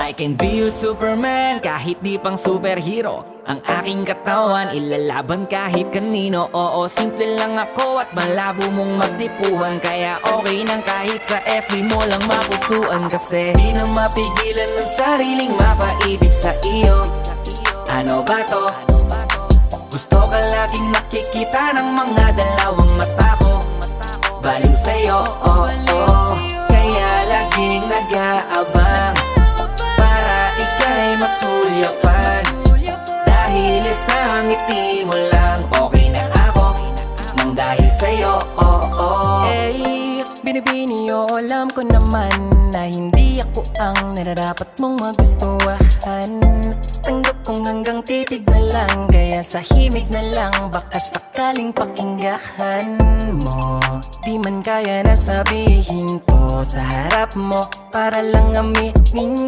I can be your Superman kahit di pang superhero. Ang aking katawan ilalaban kahit kanino. Oo, simple lang ako at malabo mong magdipuhan. Kaya okay nang kahit sa FB mo lang mapusuan. Kasi di na mapigilan ng sariling mapaibig sa iyo. Ano ba to? Gusto ka laging nakikita ng mga dalawang mata ko. Baliw sa'yo, oh, oh. Kaya laging nag-aabang para ika'y masulyapan. Dahil isang ngiti mo lang, okay na ako nang dahil sa'yo, oh, oh. Eh, binibini o alam ko naman na hindi ako ang nararapat mong magustuhan. Tanggap kong hanggang titig na lang, kaya sa himig na lang baka sakaling pakinggan mo. Di man kaya na sabihin ko sa harap mo para lang aminin